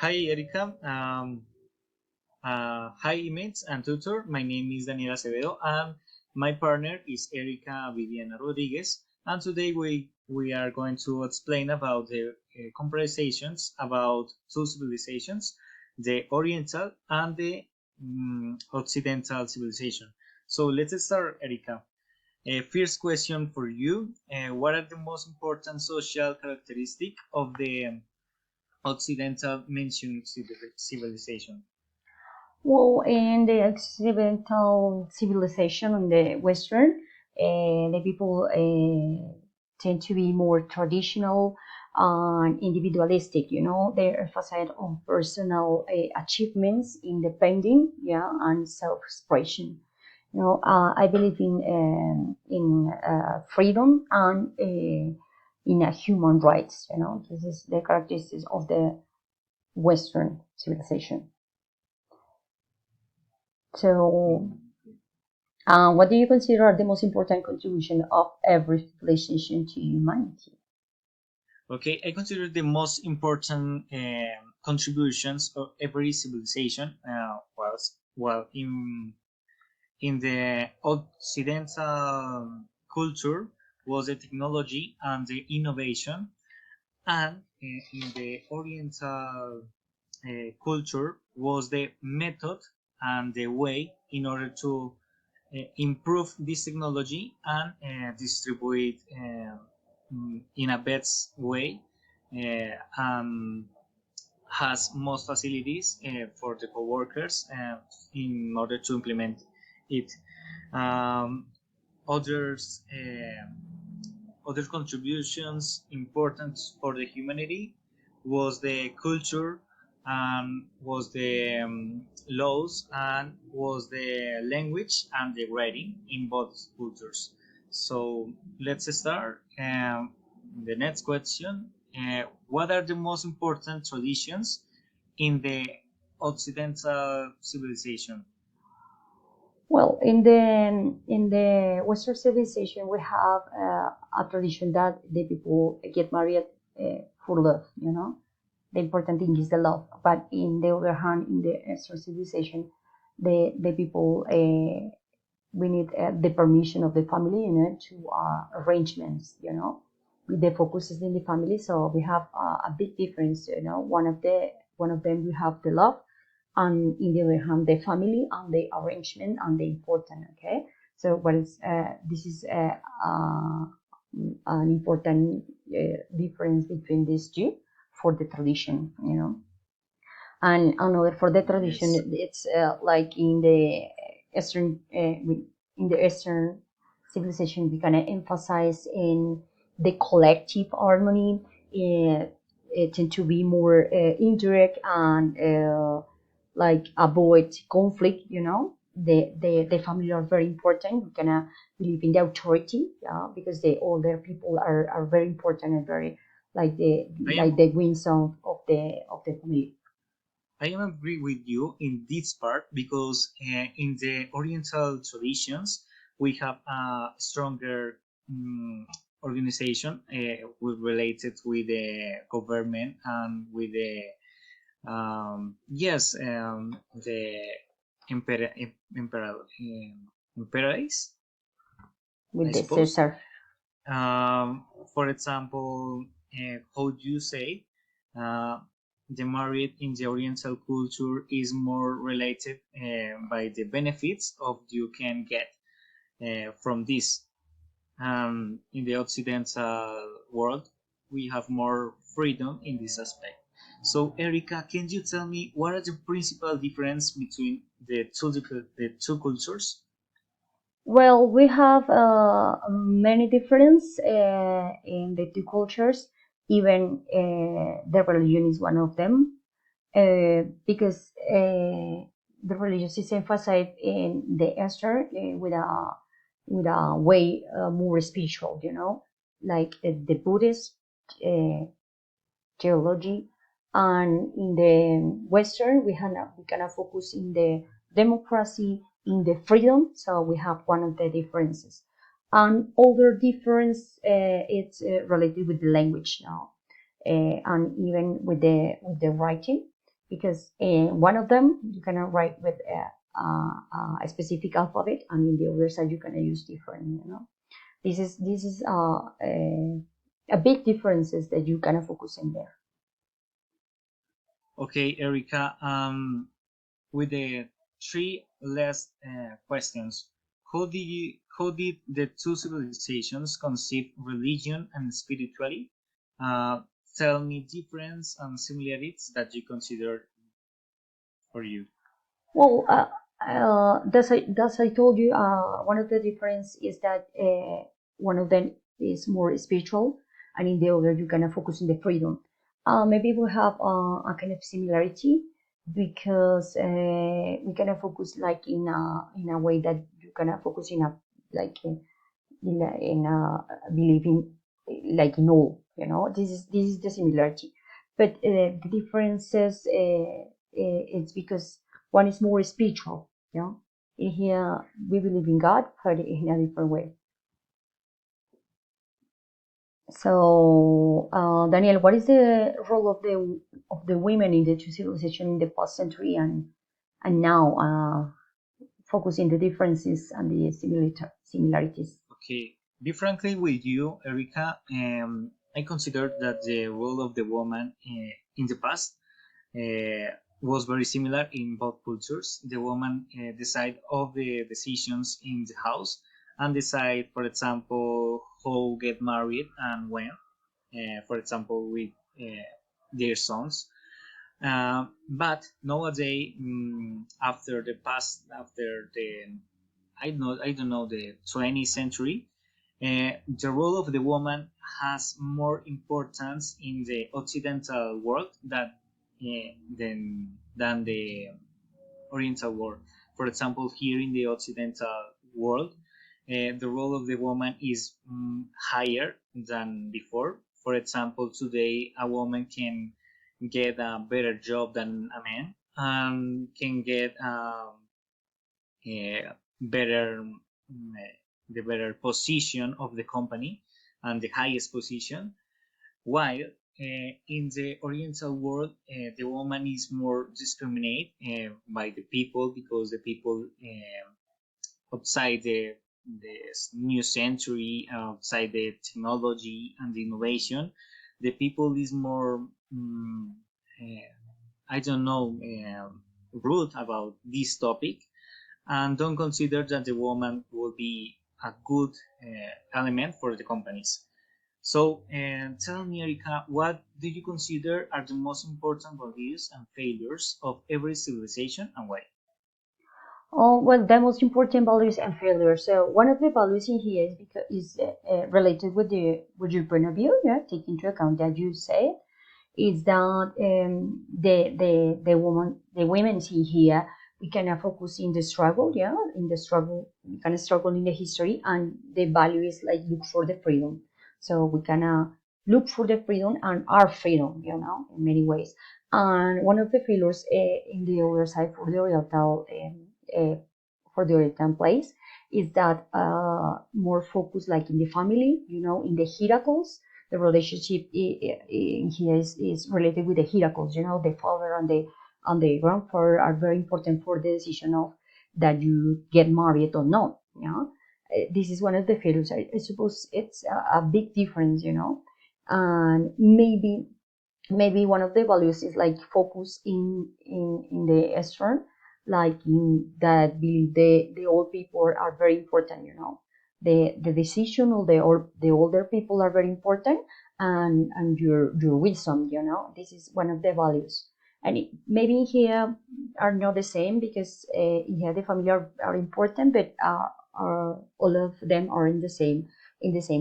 Hi, Erika. Hi, mates and tutor. My name is Daniela Acevedo, and my partner is Erika Viviana Rodriguez. And today we are going to explain about the conversations about two civilizations, the Oriental and the Occidental civilization. So let's start, Erika. First question for you: what are the most important social characteristic of the Occidental mentioned civilization? Well, in the Occidental civilization, in the Western, the people tend to be more traditional and individualistic. They emphasize on personal achievements, independence, yeah, and self-expression. I believe in freedom and in human rights. This is the characteristics of the Western civilization. So, what do you consider are the most important contribution of every civilization to humanity? Okay, I consider the most important contributions of every civilization was well in the Occidental culture was the technology and the innovation, and in the Oriental culture was the method and the way in order to improve this technology and distribute in a best way and has most facilities for the co-workers in order to implement it. Um, others other contributions important for the humanity was the culture and was the laws and was the language and the writing in both cultures. So let's start. The next question: what are the most important traditions in the Occidental civilization? Well, in the Western civilization, we have a tradition that the people get married for love. The important thing is the love. But in the other hand, in the Eastern civilization, the people we need the permission of the family, to arrangements. The focus is in the family, so we have a big difference. One of them we have the love, and in the other hand the family and the arrangement and the important. Okay, so what is this is an important difference between these two for the tradition. And another for the tradition, Yes. it's like eastern in the eastern civilization, we kind of emphasize in the collective harmony. It tend to be more indirect and like avoid conflict. The family are very important. We kind of believe in the authority, yeah, because the older people are very important and very like the I like am the wings of the family. I am agree with you in this part because in the Oriental traditions we have a stronger um, organization related with the government and with the the emperor emperor imperatrice, I With the suppose. Caesar. For example, how do you say uh, the marriage in the Oriental culture is more related by the benefits of you can get from this. In the Occidental world, we have more freedom in this aspect. So, Erica, can you tell me what are the principal difference between the two cultures? Well, we have many difference in the two cultures. Even the religion is one of them, because the religion is emphasized in the Eastern with a way more spiritual. Like the Buddhist uh, theology, and in the Western we kind of focus in the democracy, in the freedom. So we have one of the differences, and other difference it's related with the language now, and even with the writing. because in one of them you can write with a specific alphabet, and in the other side you can use different. This is a big differences that you kind of focus in there. Okay, Erica. With the three last questions, how did the two civilizations conceive religion and spirituality? Uh, Tell me difference and similarities that you consider for you. Well, as I told you, one of the difference is that one of them is more spiritual, and in the other you kind of focus on the freedom. Maybe we have a kind of similarity because we kind of focus like in a way that you kind of focus in a like in a believing like in all. This is the similarity, but the differences it's because one is more spiritual. In here we believe in God, but in a different way. So, Daniel, what is the role of the women in the two civilization in the past century and now, focusing the differences and the similarities? Okay, differently with you, Erica, I consider that the role of the woman in the past was very similar in both cultures. The woman decide all the decisions in the house and decide, for example, who get married and when. For example, with their sons. But nowadays, after the I don't know the 20th century, the role of the woman has more importance in the Occidental world than the Oriental world. For example, here in the Occidental world, the role of the woman is higher than before. For example, today a woman can get a better job than a man and can get better the better position of the company and the highest position, while in the Oriental world, the woman is more discriminated by the people because the people outside the new century, outside the technology and the innovation, the people is more, uh, I don't know, rude about this topic and don't consider that the woman will be a good element for the companies. So, tell me, Erika, what do you consider are the most important values and failures of every civilization and why? Oh, well, the most important values and failures. So one of the values in here is related with your point of view. Yeah, take into account that you say is that the women in here, we kind of focus in the struggle. Yeah, in the struggle, we kind of struggle in the history, and the value is like look for the freedom. So we kind of look for the freedom and our freedom, in many ways. And one of the failures in the other side uh, for the Oriental place is that more focus like in the family, in the hierarchies. The relationship in here is related with the hierarchies. The father and the grandfather are very important for the decision of that you get married or not. This is one of the failures. I suppose it's a big difference. And maybe one of the values is like focus in the Eastern, like in that the old people are very important. The decision of the older people are very important, and your wisdom. This is one of the values. And maybe here are not the same because yeah, the family are important, but all of them are in the same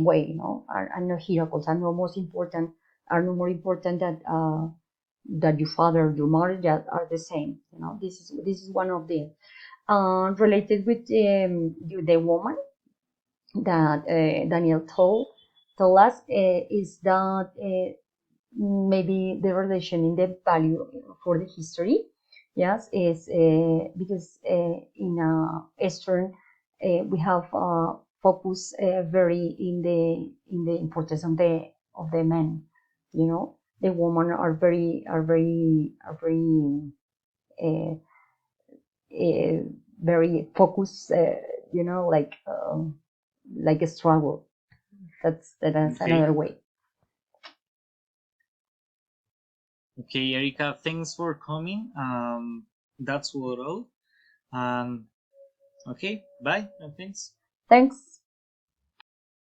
way. Are not hierarchical, are not most important, are no more important that your father, your mother that are the same. This is one of the related with the woman that Daniel told us is that maybe the relation in the value for the history, yes, is because in Eastern we have focus very in the importance of the men, you know. the women are uh, very focused, like a struggle. That's Okay. another way. Okay, Erica, thanks for coming. That's what all. Okay, bye, and thanks. Thanks.